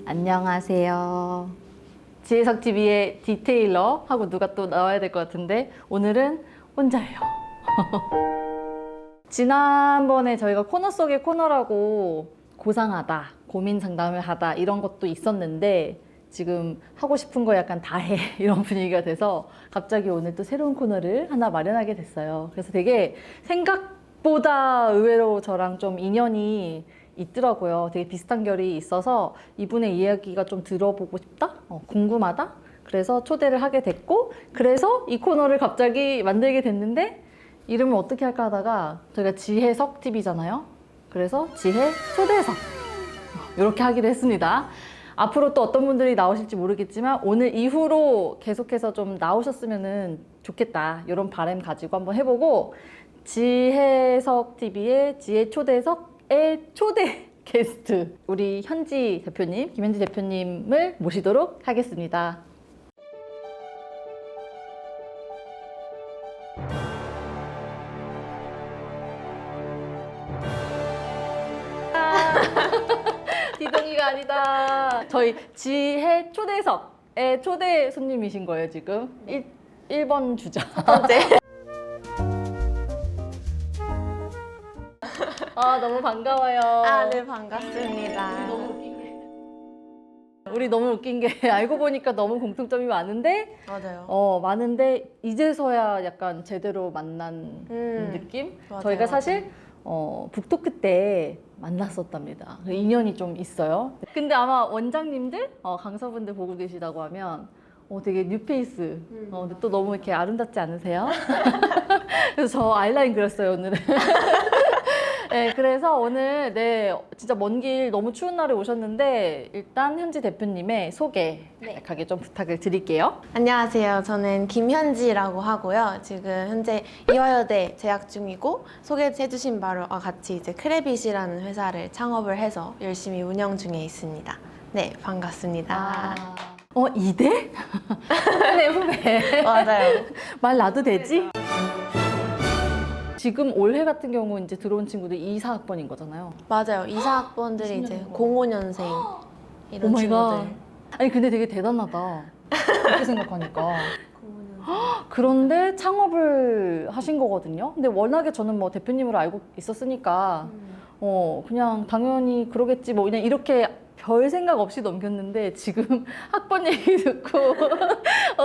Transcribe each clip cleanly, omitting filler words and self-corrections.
안녕하세요. 지혜석TV의 디테일러 하고 누가 또 나와야 될 것 같은데 오늘은 혼자예요. 지난번에 저희가 코너 속의 코너라고 고상하다, 고민 상담을 하다 이런 것도 있었는데 지금 하고 싶은 거 약간 다 해 이런 분위기가 돼서 갑자기 오늘 또 새로운 코너를 하나 마련하게 됐어요. 그래서 되게 생각보다 의외로 저랑 좀 인연이 있더라고요. 되게 비슷한 결이 있어서 이분의 이야기가 좀 들어보고 싶다? 궁금하다? 그래서 초대를 하게 됐고, 그래서 이 코너를 갑자기 만들게 됐는데 이름을 어떻게 할까 하다가 저희가 지혜석 TV잖아요. 그래서 지혜 초대석 이렇게 하기로 했습니다. 앞으로 또 어떤 분들이 나오실지 모르겠지만 오늘 이후로 계속해서 좀 나오셨으면 좋겠다 이런 바람 가지고 한번 해보고, 지혜석 TV의 지혜 초대석의 초대 게스트 우리 현지 대표님, 김현지 대표님을 모시도록 하겠습니다. 디동이가 아니다. 저희 지혜 초대석의 초대 손님이신 거예요, 지금. 1번 주자. 네. 너무 반가워요. 네, 반갑습니다. 우리 너무 웃긴 게 알고 보니까 너무 공통점이 많은데 맞아요. 많은데 이제서야 약간 제대로 만난 느낌? 맞아요, 저희가 사실 맞아요. 북토크 때 만났었답니다. 인연이 좀 있어요. 근데 아마 원장님들, 강사분들 보고 계시다고 하면 되게 뉴페이스. 근데 또 너무 이렇게 아름답지 않으세요? 그래서 저 아이라인 그렸어요, 오늘은. 네, 그래서 오늘 진짜 먼 길 너무 추운 날에 오셨는데 일단 현지 대표님의 소개 간략하게 좀 부탁을 드릴게요. 안녕하세요. 저는 김현지라고 하고요. 지금 현재 이화여대 재학 중이고, 소개해주신 바로 같이 이제 크레빗이라는 회사를 창업을 해서 열심히 운영 중에 있습니다. 네, 반갑습니다. 이대? 후배. 맞아요. 말 놔도 되지? 지금 올해 같은 경우 이제 들어온 친구들 2, 4학번인 거잖아요. 맞아요. 이사학번들이 이제 05년생 이런 오 마이 갓. 친구들. 아니 근데 되게 대단하다. 그렇게 생각하니까. 그런데 창업을 하신 거거든요. 근데 워낙에 저는 뭐 대표님으로 알고 있었으니까 그냥 당연히 그러겠지 뭐 그냥 이렇게 별 생각 없이 넘겼는데 지금 학번 얘기 듣고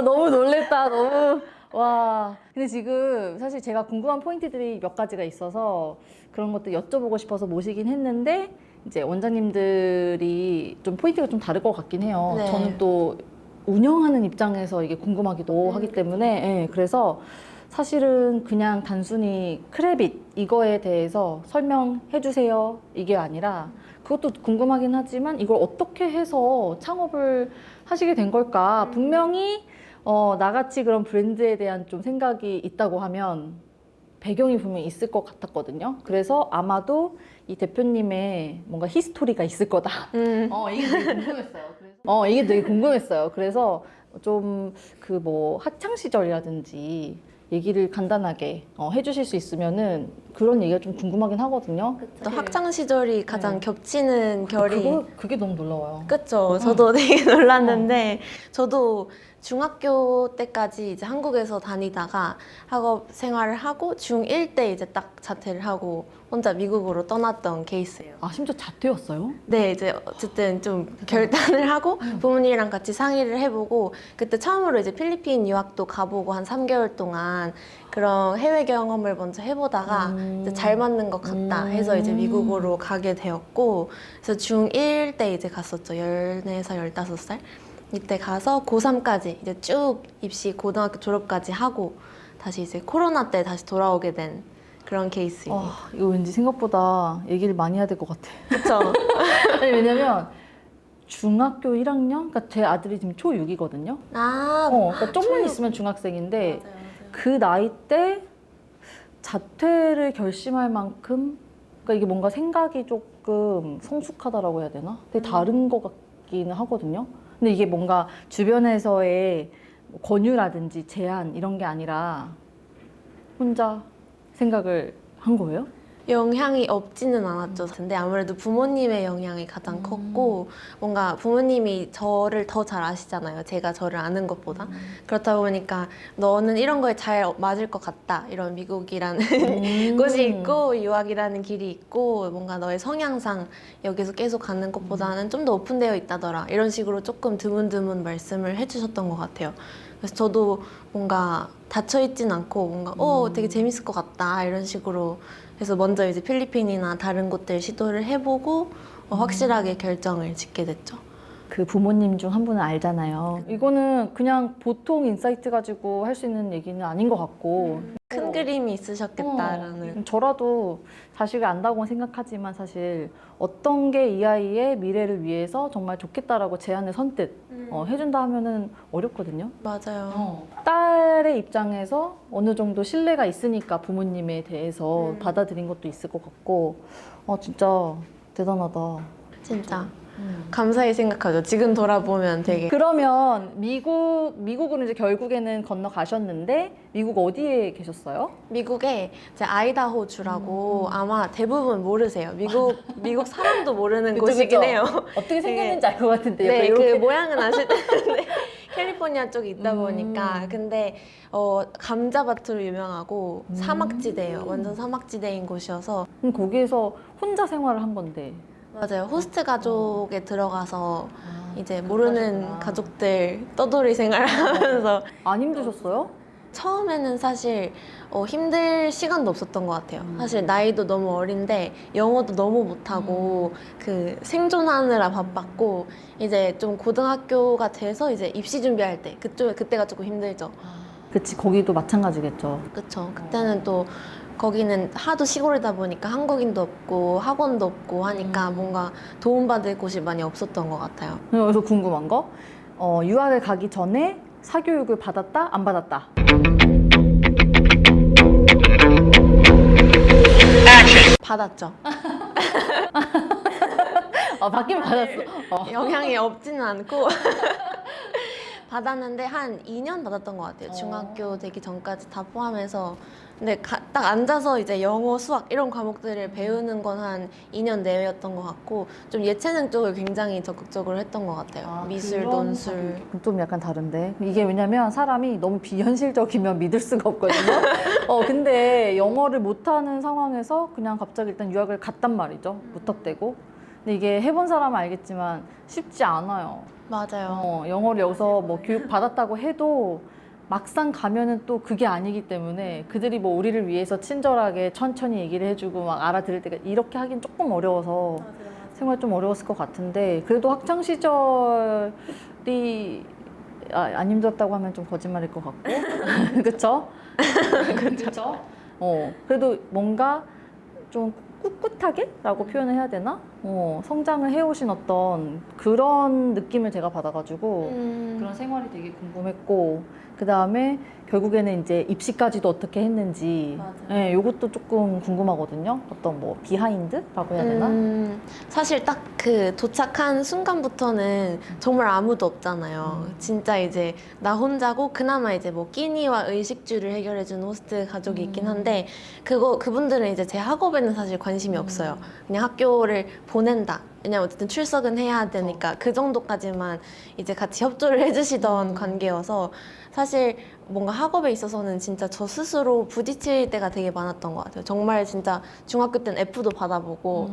너무 놀랬다. 너무 와. 근데 지금 사실 제가 궁금한 포인트들이 몇 가지가 있어서 그런 것도 여쭤보고 싶어서 모시긴 했는데 이제 원장님들이 좀 포인트가 좀 다를 것 같긴 해요. 네. 저는 또 운영하는 입장에서 이게 궁금하기도 하기 때문에 그래서 사실은 그냥 단순히 크레빗 이거에 대해서 설명해 주세요 이게 아니라 그것도 궁금하긴 하지만 이걸 어떻게 해서 창업을 하시게 된 걸까. 분명히 나같이 그런 브랜드에 대한 좀 생각이 있다고 하면 배경이 분명히 있을 것 같았거든요. 그래서 아마도 이 대표님의 뭔가 히스토리가 있을 거다. 이게 되게 궁금했어요. 이게 되게 궁금했어요. 그래서 좀 그 뭐 학창 시절이라든지 얘기를 간단하게 해주실 수 있으면은 그런 얘기가 좀 궁금하긴 하거든요. 또 학창 시절이 가장 겹치는 결이 그게 너무 놀라워요. 그쵸. 저도 되게 놀랐는데 저도 중학교 때까지 이제 한국에서 다니다가 학업 생활을 하고 중1 때 이제 딱 자퇴를 하고 혼자 미국으로 떠났던 케이스예요. 심지어 자퇴였어요? 네, 이제 어쨌든 좀 결단을 하고 부모님이랑 같이 상의를 해보고 그때 처음으로 이제 필리핀 유학도 가보고 한 3개월 동안 그런 해외 경험을 먼저 해보다가 이제 잘 맞는 것 같다 해서 이제 미국으로 가게 되었고, 그래서 중1 때 이제 갔었죠. 14살, 15살. 이때 가서 고3까지 이제 쭉 입시 고등학교 졸업까지 하고 다시 이제 코로나 때 다시 돌아오게 된 그런 케이스예요. 이거 왠지 생각보다 얘기를 많이 해야 될 것 같아. 그쵸? 아니, 왜냐면 중학교 1학년? 그러니까 제 아들이 지금 초6이거든요. 그러니까 조금만 있으면 중학생인데 맞아요. 그 나이 때 자퇴를 결심할 만큼 그러니까 이게 뭔가 생각이 조금 성숙하다라고 해야 되나? 되게 다른 것 같기는 하거든요. 근데 이게 뭔가 주변에서의 권유라든지 제안 이런 게 아니라 혼자 생각을 한 거예요? 영향이 없지는 않았죠. 근데 아무래도 부모님의 영향이 가장 컸고 뭔가 부모님이 저를 더 잘 아시잖아요. 제가 저를 아는 것보다. 그렇다 보니까 너는 이런 거에 잘 맞을 것 같다. 이런 미국이라는 곳이 있고 유학이라는 길이 있고 뭔가 너의 성향상 여기서 계속 가는 것보다는 좀 더 오픈되어 있다더라. 이런 식으로 조금 드문드문 말씀을 해주셨던 것 같아요. 그래서 저도 뭔가 닫혀있진 않고 뭔가 되게 재밌을 것 같다 이런 식으로 해서 먼저 이제 필리핀이나 다른 곳들 시도를 해보고 확실하게 결정을 짓게 됐죠. 그 부모님 중 한 분은 알잖아요. 이거는 그냥 보통 인사이트 가지고 할 수 있는 얘기는 아닌 것 같고 큰 그림이 있으셨겠다라는. 저라도 자식을 안다고 생각하지만 사실 어떤 게 이 아이의 미래를 위해서 정말 좋겠다라고 제안을 선뜻 해준다 하면은 어렵거든요. 맞아요. 딸의 입장에서 어느 정도 신뢰가 있으니까 부모님에 대해서 받아들인 것도 있을 것 같고 진짜 대단하다. 진짜 감사히 생각하죠. 지금 돌아보면 되게. 그러면 미국으로 이제 결국에는 건너가셨는데 미국 어디에 계셨어요? 미국에 이제 아이다호 주라고 아마 대부분 모르세요. 미국 사람도 모르는 그쵸, 곳이긴 그쵸? 해요. 어떻게 생겼는지 알 것 같은데 네, 이렇게 그 모양은 아실 텐데 캘리포니아 쪽에 있다 보니까 근데 감자밭으로 유명하고 사막지대예요. 완전 사막지대인 곳이어서 그럼 거기에서 혼자 생활을 한 건데 맞아요. 호스트 가족에 들어가서 이제 모르는 그러셨구나. 가족들 떠돌이 생활하면서 안 힘드셨어요? 처음에는 사실 힘들 시간도 없었던 것 같아요. 사실 나이도 너무 어린데 영어도 너무 못하고 그 생존하느라 바빴고 이제 좀 고등학교가 돼서 이제 입시 준비할 때 그때가 조금 힘들죠. 그치 거기도 마찬가지겠죠. 그쵸. 그때는 또 거기는 하도 시골이다 보니까 한국인도 없고 학원도 없고 하니까 뭔가 도움받을 곳이 많이 없었던 것 같아요. 그래서 궁금한 거 유학을 가기 전에 사교육을 받았다 안 받았다? 받았죠. 받긴 받았어. 영향이 없지는 않고 받았는데 한 2년 받았던 것 같아요. 중학교 되기 전까지 다 포함해서. 근데 딱 앉아서 이제 영어, 수학 이런 과목들을 배우는 건 한 2년 내외였던 것 같고 좀 예체능 쪽을 굉장히 적극적으로 했던 것 같아요. 미술, 그런 논술. 좀 약간 다른데 이게 왜냐면 사람이 너무 비현실적이면 믿을 수가 없거든요. 근데 영어를 못하는 상황에서 그냥 갑자기 일단 유학을 갔단 말이죠. 무턱대고. 근데 이게 해본 사람은 알겠지만 쉽지 않아요. 맞아요. 영어를 여기서 뭐 교육 받았다고 해도 막상 가면은 또 그게 아니기 때문에 그들이 뭐 우리를 위해서 친절하게 천천히 얘기를 해주고 막 알아들을 때가 이렇게 하긴 조금 어려워서 생활 좀 어려웠을 것 같은데 그래도 학창 시절이 안 힘들었다고 하면 좀 거짓말일 것 같고 그쵸? 그쵸? 그래도 뭔가 좀 꿋꿋하게라고 표현을 해야 되나? 성장을 해오신 어떤 그런 느낌을 제가 받아가지고 그런 생활이 되게 궁금했고 그 다음에 결국에는 이제 입시까지도 어떻게 했는지 예, 요것도 조금 궁금하거든요. 어떤 뭐 비하인드라고 해야 되나? 사실 딱 그 도착한 순간부터는 정말 아무도 없잖아요. 진짜 이제 나 혼자고 그나마 이제 뭐 끼니와 의식주를 해결해주는 호스트 가족이 있긴 한데 그분들은 이제 제 학업에는 사실 관심이 없어요. 그냥 학교를 보낸다. 왜냐면 어쨌든 출석은 해야 되니까 그 정도까지만 이제 같이 협조를 해주시던 관계여서 사실 뭔가 학업에 있어서는 진짜 저 스스로 부딪힐 때가 되게 많았던 것 같아요. 정말 진짜 중학교 때는 F도 받아보고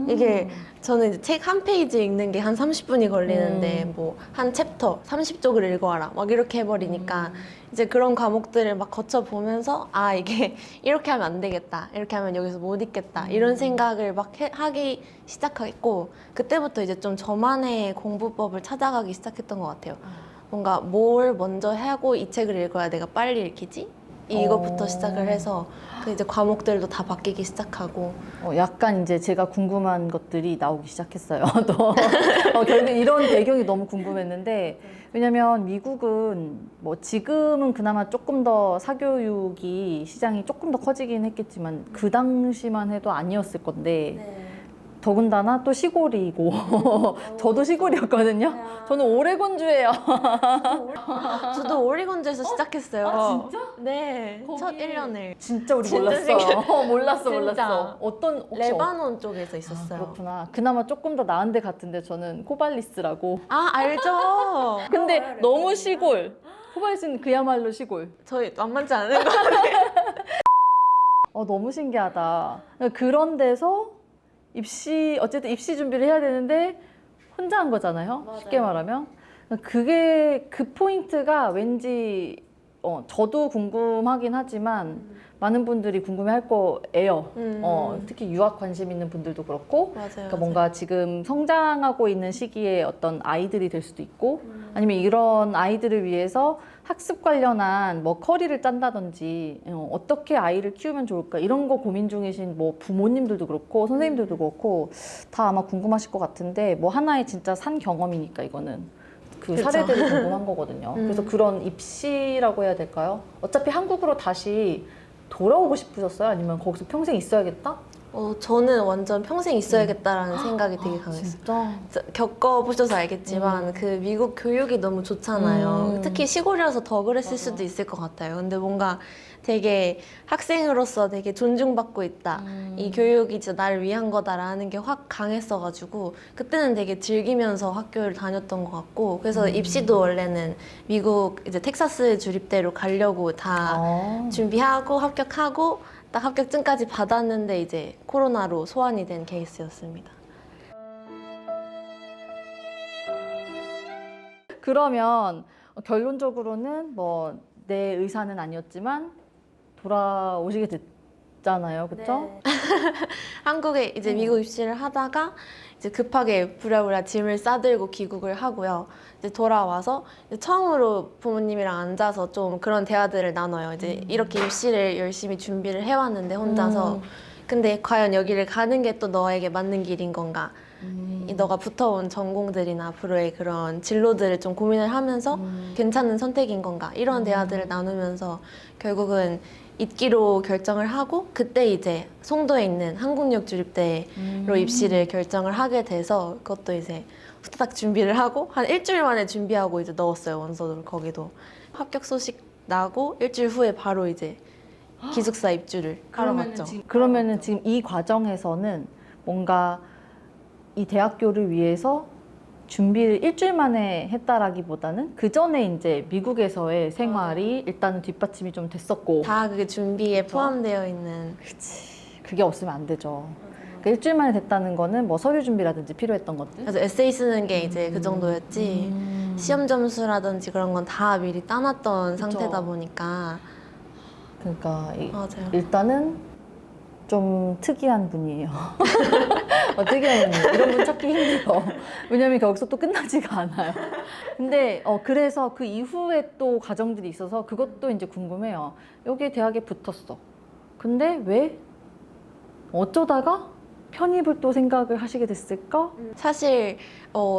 이게 저는 이제 책 한 페이지 읽는 게 한 30분이 걸리는데 뭐 한 챕터 30쪽을 읽어와라 막 이렇게 해버리니까 이제 그런 과목들을 막 거쳐보면서 아 이게 이렇게 하면 안 되겠다 이렇게 하면 여기서 못 있겠다 이런 생각을 막 하기 시작했고 그때부터 이제 좀 저만의 공부법을 찾아가기 시작했던 것 같아요. 뭔가 뭘 먼저 하고 이 책을 읽어야 내가 빨리 읽히지? 이것부터 시작을 해서 그 이제 과목들도 다 바뀌기 시작하고 약간 이제 제가 궁금한 것들이 나오기 시작했어요. 또 결국 이런 배경이 너무 궁금했는데 왜냐면 미국은 뭐 지금은 그나마 조금 더 사교육이 시장이 조금 더 커지긴 했겠지만 그 당시만 해도 아니었을 건데 더군다나 또 시골이고 저도 시골이었거든요. 저는 오레곤주예요. 저도 오리건주에서 시작했어요. 아, 진짜? 네, 거기- 첫 1년을. 진짜 우리 진짜 몰랐어요. 몰랐어. 진짜. 어떤 혹시 레바논 쪽에서 있었어요. 그렇구나. 그나마 조금 더 나은 데 같은데 저는 코발리스라고. 아, 알죠. 근데 너무 시골. 코발리스는 그야말로 시골. 저희 만만치 않은 거. 너무 신기하다. 그런 데서 어쨌든 입시 준비를 해야 되는데 혼자 한 거잖아요. 맞아요. 쉽게 말하면. 그 포인트가 왠지 저도 궁금하긴 하지만 많은 분들이 궁금해할 거예요. 특히 유학 관심 있는 분들도 그렇고 맞아요. 그러니까 뭔가 지금 성장하고 있는 시기에 어떤 아이들이 될 수도 있고 아니면 이런 아이들을 위해서 학습 관련한 뭐 커리를 짠다든지 어떻게 아이를 키우면 좋을까 이런 거 고민 중이신 뭐 부모님들도 그렇고 선생님들도 그렇고 다 아마 궁금하실 것 같은데 뭐 하나의 진짜 산 경험이니까 이거는 그 그쵸. 사례들이 궁금한 거거든요. 그래서 그런 입시라고 해야 될까요? 어차피 한국으로 다시 돌아오고 싶으셨어요? 아니면 거기서 평생 있어야겠다? 저는 완전 평생 있어야겠다라는 생각이 되게 강했어요. 진짜? 겪어보셔서 알겠지만 그 미국 교육이 너무 좋잖아요. 특히 시골이라서 더 그랬을 수도 있을 것 같아요. 근데 뭔가 되게 학생으로서 되게 존중받고 있다. 이 교육이 진짜 나를 위한 거다라는 게 확 강했어가지고 그때는 되게 즐기면서 학교를 다녔던 것 같고 그래서 입시도 원래는 미국 이제 텍사스 주립대로 가려고 다 준비하고 합격하고 딱 합격증까지 받았는데 이제 코로나로 소환이 된 케이스였습니다. 그러면 결론적으로는 뭐 내 의사는 아니었지만 돌아오시게 됐잖아요. 그쵸? 한국에 이제 미국 입시를 하다가 이제 급하게 부랴부랴 짐을 싸들고 귀국을 하고요. 이제 돌아와서 이제 처음으로 부모님이랑 앉아서 좀 그런 대화들을 나눠요. 이제 이렇게 입시를 열심히 준비를 해왔는데 혼자서 근데 과연 여기를 가는 게 또 너에게 맞는 길인 건가? 이 너가 붙어온 전공들이나 앞으로의 그런 진로들을 좀 고민을 하면서 괜찮은 선택인 건가? 이런 대화들을 나누면서 결국은 있기로 결정을 하고 그때 이제 송도에 있는 한국역 주립대로 입시를 결정을 하게 돼서 그것도 이제 후다닥 준비를 하고 한 일주일 만에 준비하고 이제 넣었어요. 원서를 거기도 합격 소식 나고 일주일 후에 바로 이제 기숙사 입주를 하러 갔죠. 그러면은 지금 이 과정에서는 뭔가 이 대학교를 위해서 준비를 일주일 만에 했다라기보다는 그 전에 이제 미국에서의 생활이 일단은 뒷받침이 좀 됐었고 다 그게 준비에 포함되어 있는 그게 없으면 안 되죠. 그러니까 일주일 만에 됐다는 거는 뭐 서류 준비라든지 필요했던 것들. 그래서 에세이 쓰는 게 이제 그 정도였지 시험 점수라든지 그런 건 다 미리 따놨던 상태다 보니까 그러니까 맞아요. 일단은 좀 특이한 분이에요. 특이한 분이에요. 이런 분 찾기 힘들어. 왜냐면 거기서 또 끝나지가 않아요. 근데 그래서 그 이후에 또 과정들이 있어서 그것도 이제 궁금해요. 여기 대학에 붙었어. 근데 왜? 어쩌다가 편입을 또 생각을 하시게 됐을까? 사실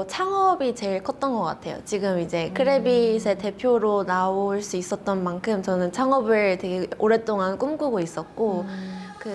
창업이 제일 컸던 것 같아요. 지금 이제 크레빗의 대표로 나올 수 있었던 만큼 저는 창업을 되게 오랫동안 꿈꾸고 있었고 그